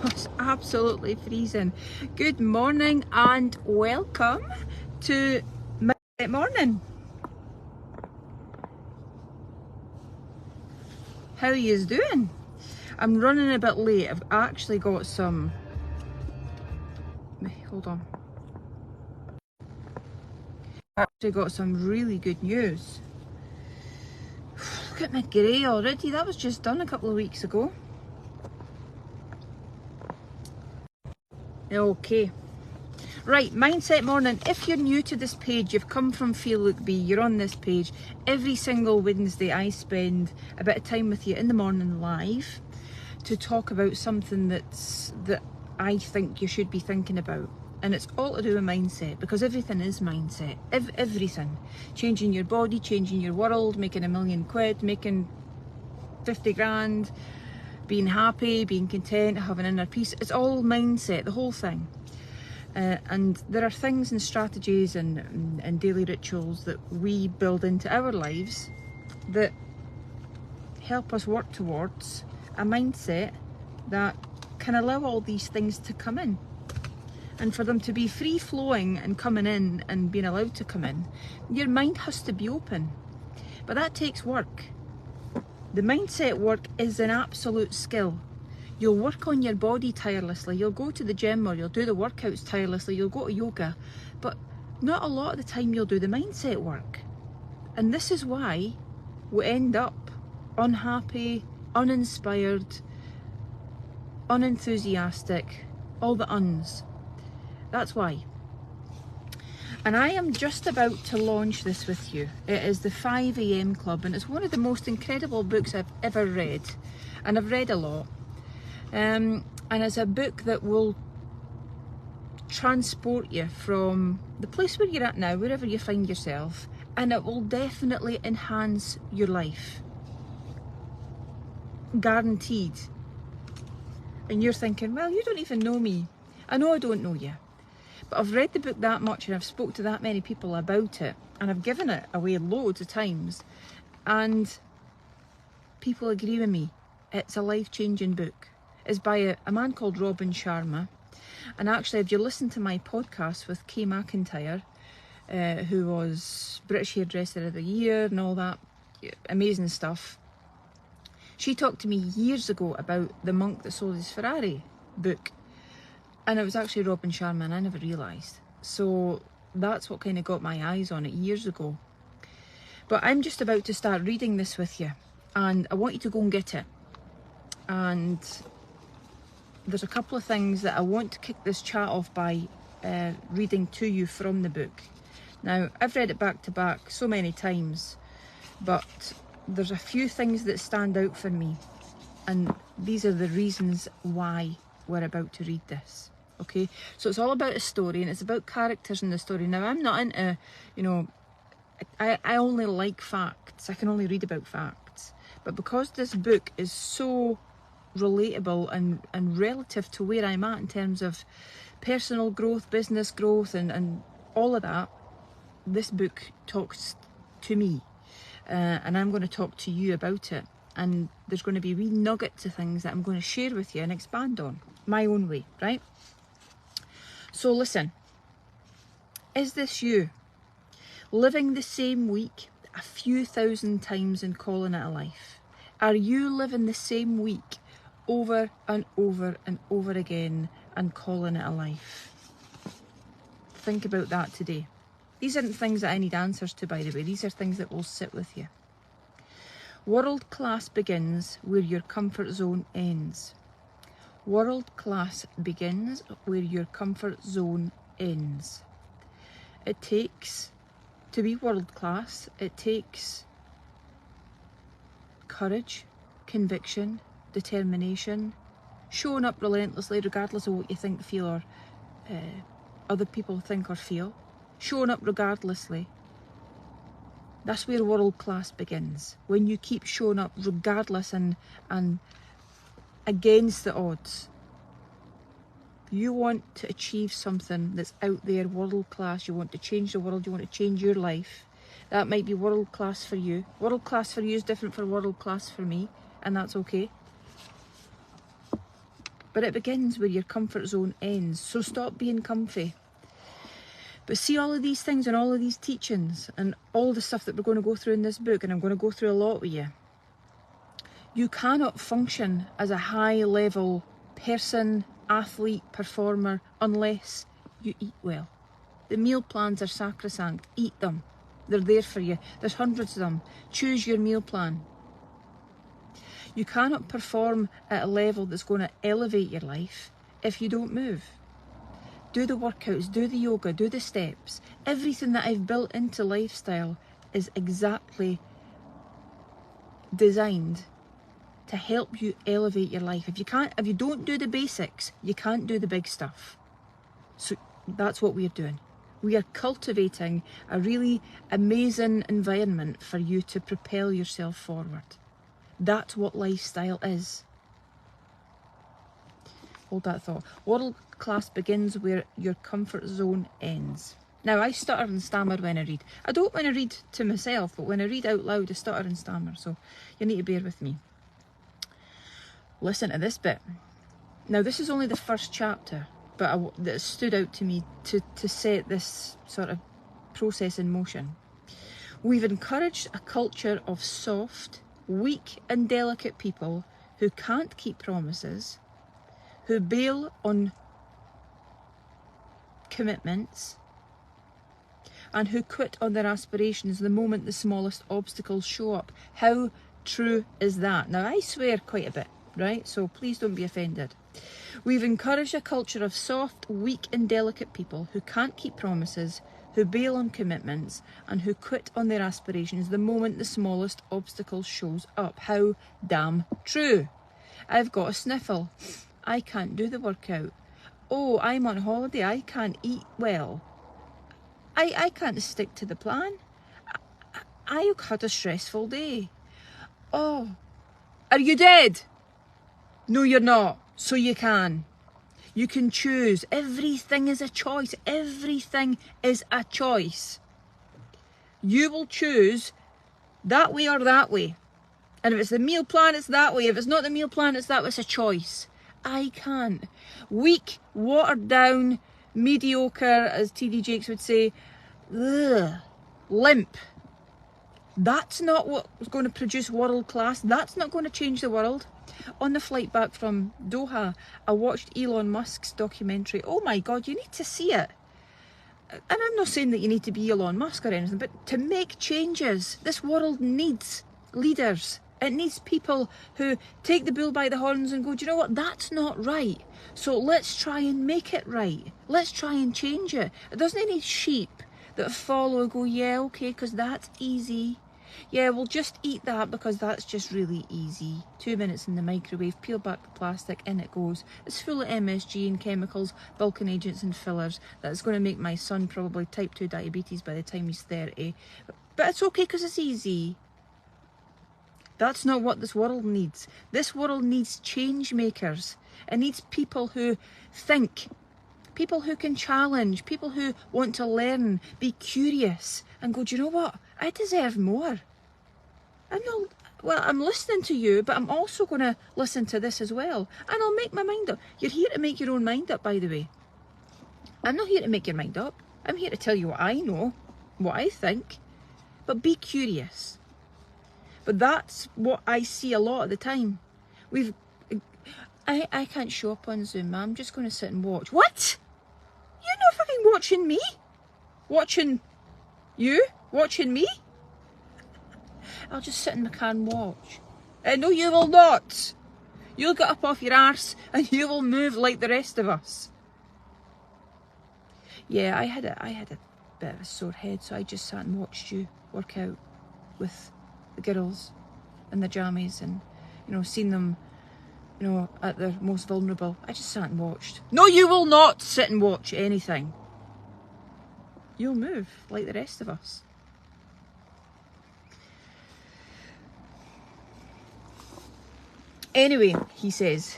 It's absolutely freezing. Good morning and welcome to Midnight Morning. How yous doing? I'm running a bit late. I've actually got some... Hold on. I've actually got some really good news. Look at my grey already. That was just done a couple of weeks ago. Okay. Right, Mindset Morning. If you're new to this page, you've come from Feel Look Be, you're on this page. Every single Wednesday I spend a bit of time with you in the morning live to talk about something that I think you should be thinking about. And it's all to do with mindset, because everything is mindset. Everything. Changing your body, changing your world, making £1 million, making 50 grand, being happy, being content, having inner peace. It's all mindset, the whole thing. And there are things and strategies and daily rituals that we build into our lives that help us work towards a mindset that can allow all these things to come in. And for them to be free flowing and coming in and being allowed to come in, your mind has to be open. But that takes work. The mindset work is an absolute skill. You'll work on your body tirelessly, you'll go to the gym or you'll do the workouts tirelessly, you'll go to yoga, but not a lot of the time you'll do the mindset work. And this is why we end up unhappy, uninspired, unenthusiastic, all the uns. That's why. And I am just about to launch this with you. It is the 5 AM Club, and it's one of the most incredible books I've ever read. And I've read a lot. And it's a book that will transport you from the place where you're at now, wherever you find yourself, and it will definitely enhance your life. Guaranteed. And you're thinking, well, you don't even know me. I know I don't know you. But I've read the book that much and I've spoke to that many people about it, and I've given it away loads of times, and people agree with me. It's a life-changing book. It's by a man called Robin Sharma. And actually, if you listen to my podcast with Kay McIntyre, who was British Hairdresser of the Year and all that amazing stuff, she talked to me years ago about The Monk That Sold His Ferrari book. And it was actually Robin Sharma, and I never realised. So that's what kind of got my eyes on it years ago. But I'm just about to start reading this with you, and I want you to go and get it. And there's a couple of things that I want to kick this chat off by reading to you from the book. Now, I've read it back to back so many times, but there's a few things that stand out for me, and these are the reasons why we're about to read this. Okay, so it's all about a story, and it's about characters in the story. Now, I'm not into, I only like facts. I can only read about facts. But because this book is so relatable and relative to where I'm at in terms of personal growth, business growth, and all of that, this book talks to me. And I'm going to talk to you about it. And there's going to be wee nuggets of things that I'm going to share with you and expand on my own way, right? So listen, is this you? Living the same week a few thousand times and calling it a life? Are you living the same week over and over and over again and calling it a life? Think about that today. These aren't things that I need answers to, by the way. These are things that will sit with you. World class begins where your comfort zone ends. World class begins where your comfort zone ends. It takes, to be world class, it takes courage, conviction, determination, showing up relentlessly regardless of what you think, feel, or other people think or feel. Showing up regardlessly. That's where world class begins. When you keep showing up regardless and against the odds. You want to achieve something that's out there, world class. You want to change the world. You want to change your life. That might be world class for you. World class for you is different for world class for me, and that's okay. but it begins where your comfort zone ends. So stop being comfy. But see all of these things and all of these teachings and all the stuff that we're going to go through in this book, and I'm going to go through a lot with you. You cannot function as a high-level person, athlete, performer, unless you eat well. The meal plans are sacrosanct. Eat them. They're there for you. There's hundreds of them. Choose your meal plan. You cannot perform at a level that's going to elevate your life if you don't move. Do the workouts, do the yoga, do the steps. Everything that I've built into lifestyle is exactly designed to help you elevate your life. If you don't do the basics, you can't do the big stuff. So that's what we're doing. We are cultivating a really amazing environment for you to propel yourself forward. That's what lifestyle is. Hold that thought. World class begins where your comfort zone ends. Now, I stutter and stammer when I read. I don't when I read to myself, but when I read out loud, I stutter and stammer. So you need to bear with me. Listen to this bit. Now, this is only the first chapter, but that stood out to me to set this sort of process in motion. We've encouraged a culture of soft, weak and delicate people who can't keep promises, who bail on commitments, and who quit on their aspirations the moment the smallest obstacles show up. How true is that? Now, I swear quite a bit, right? So please don't be offended. We've encouraged a culture of soft, weak and delicate people who can't keep promises, who bail on commitments, and who quit on their aspirations the moment the smallest obstacle shows up. How damn true. I've got a sniffle. I can't do the workout. Oh, I'm on holiday. I can't eat well. I can't stick to the plan. I had a stressful day. Oh, are you dead? No, you're not. So you can. You can choose. Everything is a choice. Everything is a choice. You will choose that way or that way. And if it's the meal plan, it's that way. If it's not the meal plan, it's that way. It's a choice. I can't. Weak, watered down, mediocre, as TD Jakes would say, limp. That's not what's going to produce world class. That's not going to change the world. On the flight back from Doha, I watched Elon Musk's documentary. Oh my God, you need to see it. And I'm not saying that you need to be Elon Musk or anything, but to make changes, this world needs leaders. It needs people who take the bull by the horns and go, do you know what, that's not right. So let's try and make it right. Let's try and change it. It doesn't need sheep that follow and go, yeah, okay, because that's easy. Yeah, we'll just eat that because that's just really easy. 2 minutes in the microwave, peel back the plastic, in it goes. It's full of MSG and chemicals, bulking agents and fillers. That's going to make my son probably type 2 diabetes by the time he's 30. But it's okay because it's easy. That's not what this world needs. This world needs change makers. It needs people who think, people who can challenge, people who want to learn, be curious, and go, do you know what? I deserve more. I'm listening to you, but I'm also going to listen to this as well. And I'll make my mind up. You're here to make your own mind up, by the way. I'm not here to make your mind up. I'm here to tell you what I know, what I think. But be curious. But that's what I see a lot of the time. I can't show up on Zoom. I'm just going to sit and watch. What? You're not fucking watching me? Watching you? Watching me? I'll just sit in the car and watch. No, you will not. You'll get up off your arse and you will move like the rest of us. Yeah, I had a bit of a sore head, so I just sat and watched you work out with the girls and the jammies and, seen them, at their most vulnerable. I just sat and watched. No, you will not sit and watch anything. You'll move like the rest of us. Anyway, he says,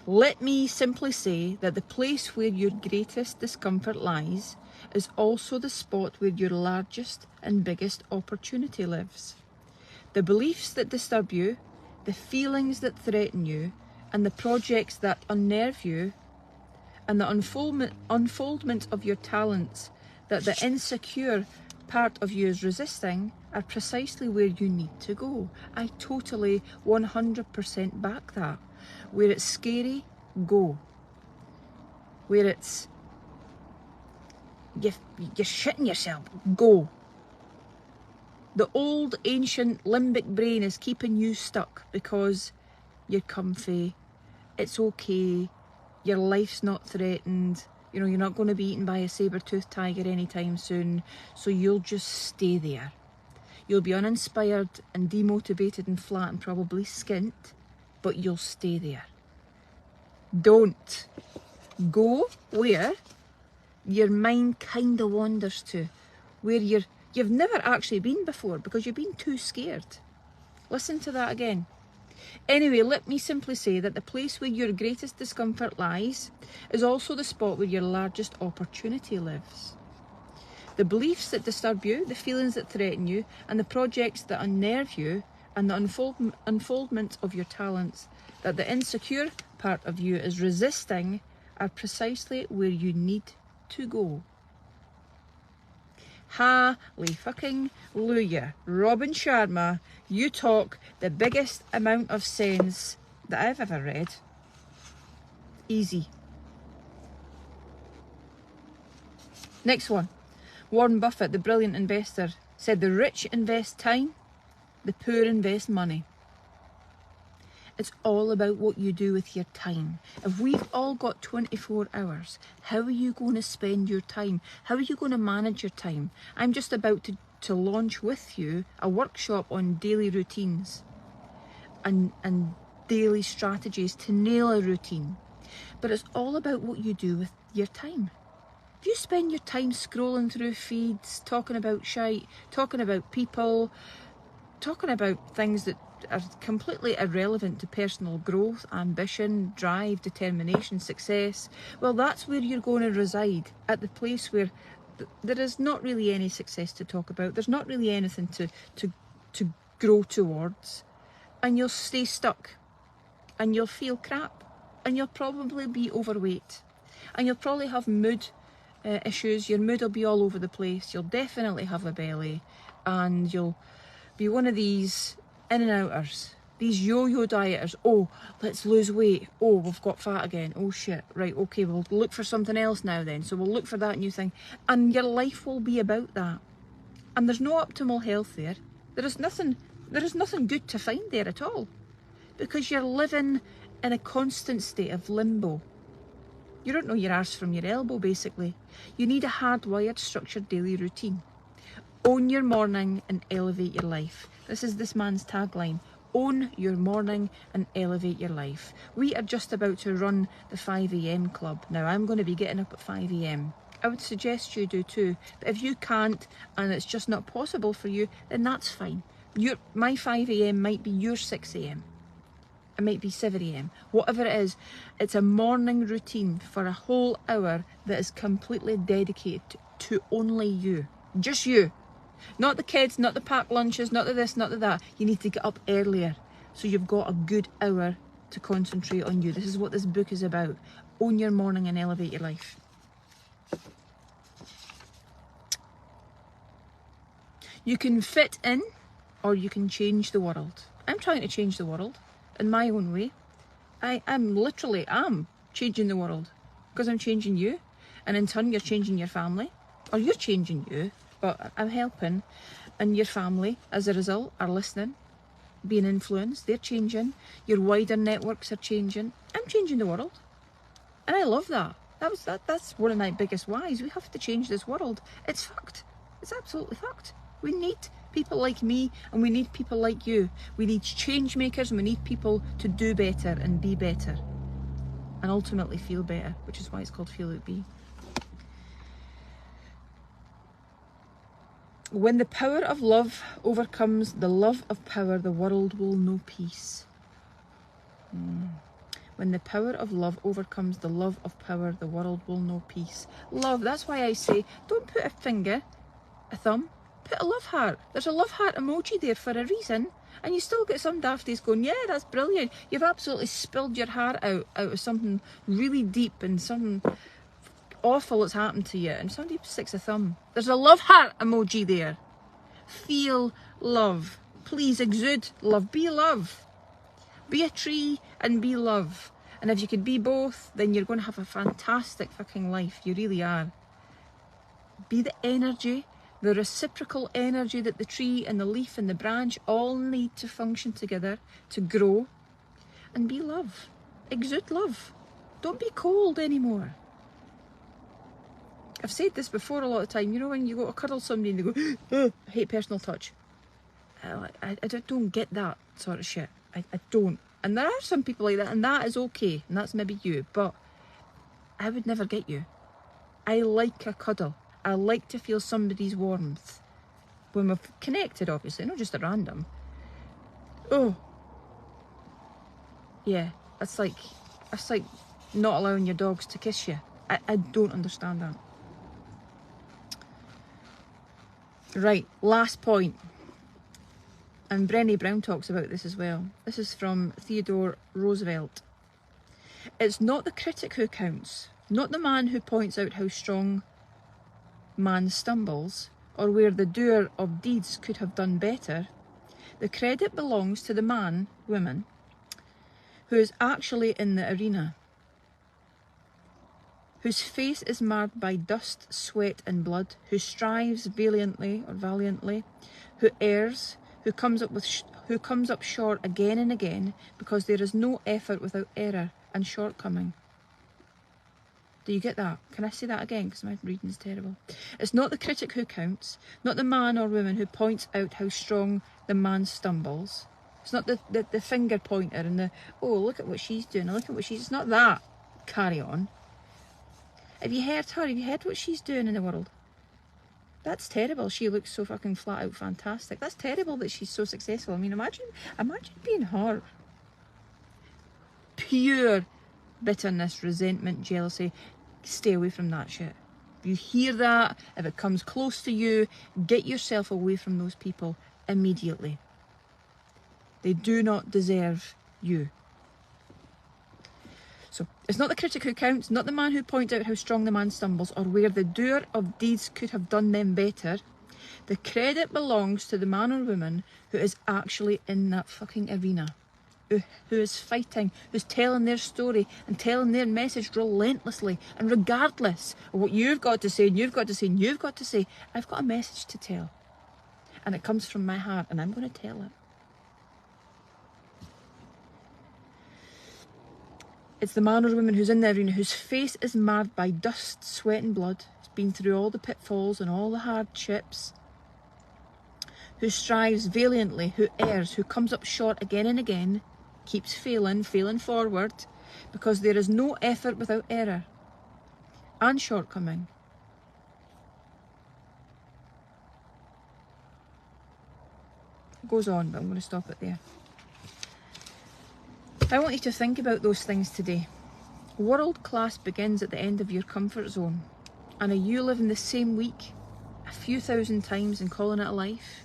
let me simply say that the place where your greatest discomfort lies is also the spot where your largest and biggest opportunity lives. The beliefs that disturb you, the feelings that threaten you, and the projects that unnerve you, and the unfoldment of your talents that the insecure part of you is resisting are precisely where you need to go. I totally 100% back that. Where it's scary, go. Where it's you're shitting yourself, go. The old ancient limbic brain is keeping you stuck because you're comfy, it's okay, your life's not threatened, you know, you're not going to be eaten by a saber-toothed tiger anytime soon, so you'll just stay there. You'll be uninspired and demotivated and flat and probably skint, but you'll stay there. Don't. Go where your mind kind of wanders to, where you've never actually been before because you've been too scared. Listen to that again. Anyway, let me simply say that the place where your greatest discomfort lies is also the spot where your largest opportunity lives. The beliefs that disturb you, the feelings that threaten you, and the projects that unnerve you, and the unfoldment of your talents that the insecure part of you is resisting are precisely where you need to go. Hallelujah. Robin Sharma, you talk the biggest amount of sense that I've ever read. Easy. Next one. Warren Buffett, the brilliant investor, said the rich invest time, the poor invest money. It's all about what you do with your time. If we've all got 24 hours, how are you going to spend your time? How are you going to manage your time? I'm just about to launch with you a workshop on daily routines and daily strategies to nail a routine. But it's all about what you do with your time. If you spend your time scrolling through feeds, talking about shite, talking about people, talking about things that are completely irrelevant to personal growth, ambition, drive, determination, success, well, that's where you're going to reside, at the place where there is not really any success to talk about. There's not really anything to grow towards, and you'll stay stuck, and you'll feel crap, and you'll probably be overweight, and you'll probably have mood issues. Your mood will be all over the place. You'll definitely have a belly, and you'll be one of these in and outers, these yo-yo dieters. Oh, let's lose weight. Oh, we've got fat again. Oh shit. Right, okay, we'll look for something else now then. So we'll look for that new thing. And your life will be about that. And there's no optimal health there. There is nothing good to find there at all. Because you're living in a constant state of limbo. You don't know your arse from your elbow, basically. You need a hardwired, structured daily routine. Own your morning and elevate your life. This is this man's tagline. Own your morning and elevate your life. We are just about to run the 5 a.m. club. Now, I'm going to be getting up at 5 a.m. I would suggest you do too. But if you can't and it's just not possible for you, then that's fine. My 5 a.m. might be your 6 a.m. It might be 7 a.m. Whatever it is, it's a morning routine for a whole hour that is completely dedicated to only you. Just you. Not the kids, not the packed lunches, not the this, not the that. You need to get up earlier so you've got a good hour to concentrate on you. This is what this book is about. Own your morning and elevate your life. You can fit in or you can change the world. I'm trying to change the world in my own way. I'm literally changing the world because I'm changing you, and in turn you're changing your family, or you're changing you, but I'm helping, and your family as a result are listening, being influenced, they're changing, your wider networks are changing. I'm changing the world, and I love that. That's one of my biggest whys. We have to change this world. It's fucked. It's absolutely fucked. We need people like me, and we need people like you. We need change makers, and we need people to do better and be better and ultimately feel better, which is why it's called Feel It Be. When the power of love overcomes the love of power, the world will know peace. When the power of love overcomes the love of power, the world will know peace. Love, that's why I say, don't put a finger, a thumb, put a love heart. There's a love heart emoji there for a reason. And you still get some dafties going, yeah, that's brilliant. You've absolutely spilled your heart out of something really deep and something awful that's happened to you. And somebody sticks a thumb. There's a love heart emoji there. Feel love. Please exude love. Be love. Be a tree and be love. And if you could be both, then you're going to have a fantastic fucking life. You really are. Be the energy, the reciprocal energy that the tree and the leaf and the branch all need to function together, to grow. And be love. Exude love. Don't be cold anymore. I've said this before a lot of time. You know when you go to cuddle somebody and they go, oh, I hate personal touch. I don't get that sort of shit. I don't. And there are some people like that, and that is okay. And that's maybe you. But I would never get you. I like a cuddle. I like to feel somebody's warmth. When we've connected, obviously, not just at random. Oh. Yeah, that's like not allowing your dogs to kiss you. I don't understand that. Right, last point. And Brené Brown talks about this as well. This is from Theodore Roosevelt. It's not the critic who counts, not the man who points out how strong man stumbles, or where the doer of deeds could have done better. The credit belongs to the man, woman, who is actually in the arena, whose face is marred by dust, sweat and blood, who strives valiantly, who errs, who comes up short again and again, because there is no effort without error and shortcoming. Do you get that? Can I say that again? Because my reading is terrible. It's not the critic who counts, not the man or woman who points out how strong the man stumbles. It's not the finger pointer and the, oh, look at what she's doing, look at what she's... It's not that. Carry on. Have you heard her? Have you heard what she's doing in the world? That's terrible. She looks so fucking flat out fantastic. That's terrible that she's so successful. I mean, imagine being her. Pure bitterness, resentment, jealousy. Stay away from that shit. If you hear that, if it comes close to you, get yourself away from those people immediately. They do not deserve you. So, it's not the critic who counts, not the man who points out how strong the man stumbles, or where the doer of deeds could have done them better. The credit belongs to the man or woman who is actually in that fucking arena, who is fighting, who's telling their story and telling their message relentlessly, and regardless of what you've got to say and you've got to say and you've got to say, I've got a message to tell. And it comes from my heart, and I'm going to tell it. It's the man or woman who's in the arena, whose face is marred by dust, sweat and blood, who's been through all the pitfalls and all the hardships, who strives valiantly, who errs, who comes up short again and again, keeps failing forward, because there is no effort without error and shortcoming. It goes on, but I'm going to stop it there. I want you to think about those things today. World class begins at the end of your comfort zone. And are you living the same week a few thousand times and calling it a life?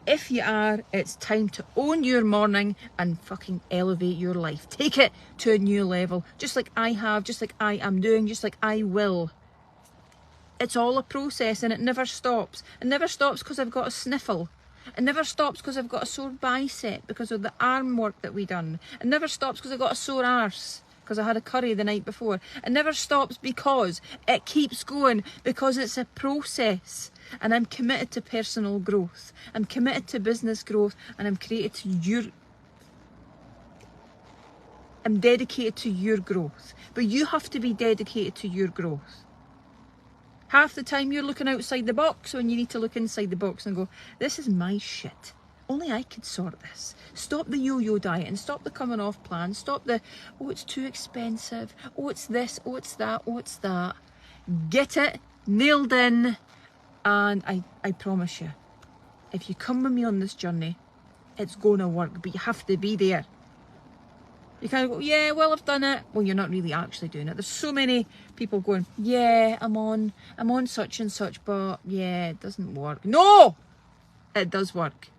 If you are, it's time to own your morning and fucking elevate your life. Take it to a new level. Just like I have, just like I am doing, just like I will. It's all a process, and it never stops. It never stops because I've got a sniffle. It never stops because I've got a sore bicep because of the arm work that we done. It never stops because I've got a sore arse because I had a curry the night before. It never stops because it keeps going, because it's a process. And I'm committed to personal growth. I'm committed to business growth, and I'm dedicated to your growth. But you have to be dedicated to your growth. Half the time you're looking outside the box when you need to look inside the box and go, this is my shit. Only I could sort this. Stop the yo-yo diet and stop the coming off plan. Stop the, oh, it's too expensive. Oh, it's this. Oh, it's that. Oh, it's that. Get it nailed in. And I promise you, if you come with me on this journey, it's going to work. But you have to be there. You kind of go, yeah, well, I've done it. Well, you're not really actually doing it. There's so many people going, yeah, I'm on such and such, but yeah, it doesn't work. No, it does work.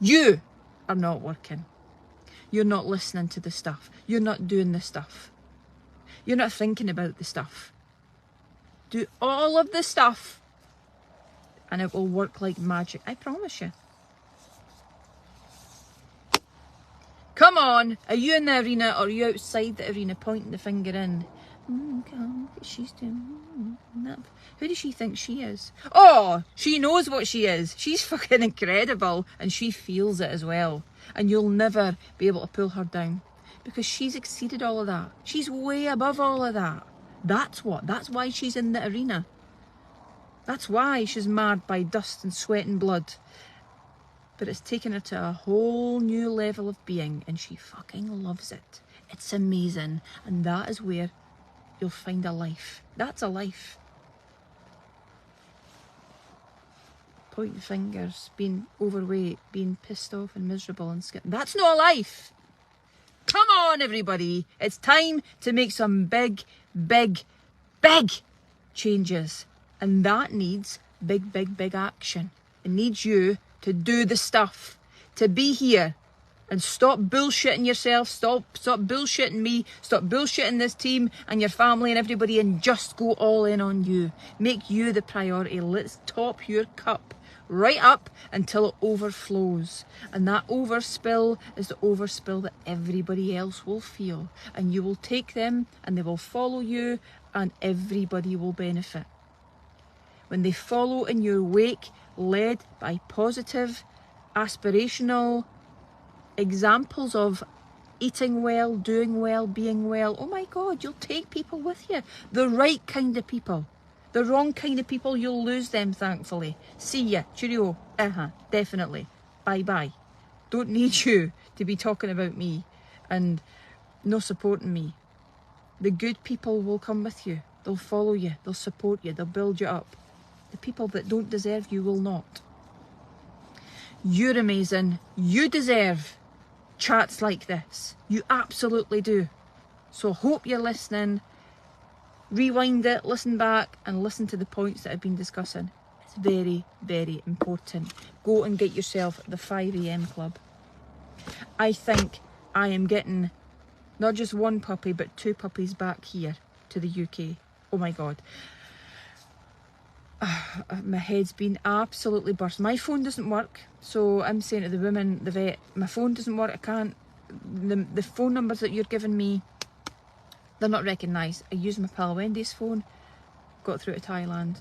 You are not working. You're not listening to the stuff. You're not doing the stuff. You're not thinking about the stuff. Do all of the stuff and it will work like magic. I promise you. Come on, are you in the arena or are you outside the arena pointing the finger in? God, she's doing that. Who does she think she is? Oh, she knows what she is. She's fucking incredible and she feels it as well. And you'll never be able to pull her down because she's exceeded all of that. She's way above all of that. That's why she's in the arena. That's why she's marred by dust and sweat and blood. But it's taken her to a whole new level of being and she fucking loves it. It's amazing. And that is where you'll find a life. That's a life. Pointing fingers, being overweight, being pissed off and miserable and scared. That's not a life. Come on, everybody. It's time to make some big, big, big changes. And that needs big, big, big action. It needs you to do the stuff, to be here and stop bullshitting yourself, stop bullshitting me, stop bullshitting this team and your family and everybody and just go all in on you. Make you the priority. Let's top your cup right up until it overflows. And that overspill is the overspill that everybody else will feel. And you will take them and they will follow you and everybody will benefit. When they follow in your wake, led by positive, aspirational examples of eating well, doing well, being well. Oh my God, you'll take people with you. The right kind of people. The wrong kind of people, you'll lose them, thankfully. See ya. Cheerio. Definitely. Bye-bye. Don't need you to be talking about me and no supporting me. The good people will come with you. They'll follow you. They'll support you. They'll build you up. The people that don't deserve you will not. You're amazing. You deserve chats like this. You absolutely do. So hope you're listening. Rewind it, listen back and listen to the points that I've been discussing. It's very, very important. Go and get yourself the 5 AM club. I think I am getting not just one puppy but 2 puppies back here to the UK. Oh my God. My head's been absolutely burst. My phone doesn't work, so I'm saying to the woman, the vet, my phone doesn't work. I can't. The phone numbers that you're giving me, they're not recognised. I used my pal Wendy's phone, got through to Thailand.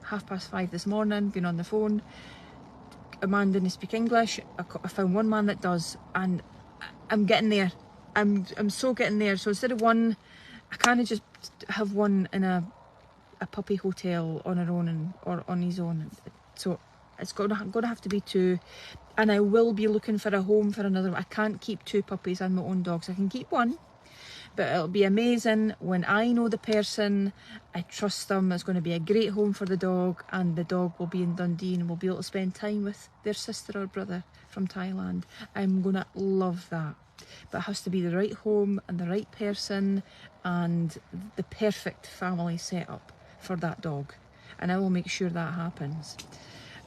5:30 this morning, been on the phone. A man didn't speak English. I found one man that does, and I'm getting there. I'm so getting there. So instead of one, I kind of just have one in a puppy hotel on her own or on his own. So it's gonna have to be 2, and I will be looking for a home for another one. I can't keep 2 puppies and my own dogs. I can keep one, but it'll be amazing when I know the person, I trust them. It's going to be a great home for the dog, and the dog will be in Dundee and will be able to spend time with their sister or brother from Thailand. I'm gonna love that. But it has to be the right home and the right person and the perfect family setup for that dog, and I will make sure that happens.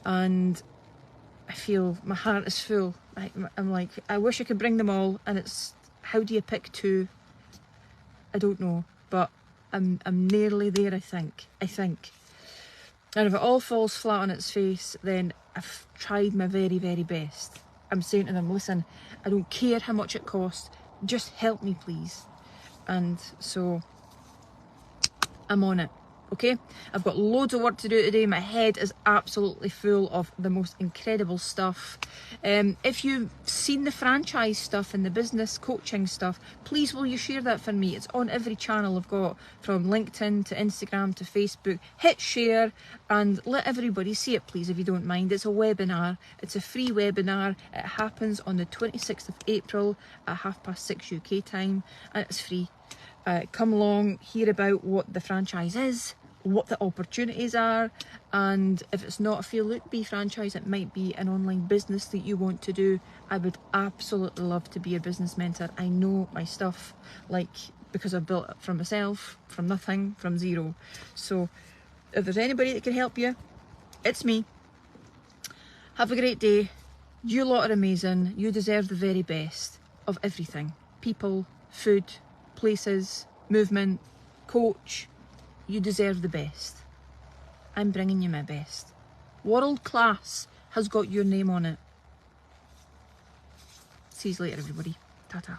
And I feel my heart is full. I'm like, I wish I could bring them all, and it's, how do you pick 2? I don't know, but I'm nearly there. I think, and if it all falls flat on its face, then I've tried my very, very best. I'm saying to them, listen, I don't care how much it costs, just help me please. And so I'm on it. Okay, I've got loads of work to do today. My head is absolutely full of the most incredible stuff. If you've seen the franchise stuff and the business coaching stuff, please will you share that for me? It's on every channel I've got, from LinkedIn to Instagram to Facebook. Hit share and let everybody see it, please, if you don't mind. It's a webinar. It's a free webinar. It happens on the 26th of April at 6:30 UK time, and it's free. Come along, hear about what the franchise is, what the opportunities are, and if it's not a Feel Look Be franchise, it might be an online business that you want to do. I would absolutely love to be a business mentor. I know my stuff, like, because I've built it from myself, from nothing, from zero. So if there's anybody that can help you, it's me. Have a great day. You lot are amazing. You deserve the very best of everything. People, food, places, movement, coach. You deserve the best. I'm bringing you my best. World Class has got your name on it. See you later, everybody. Ta-ta.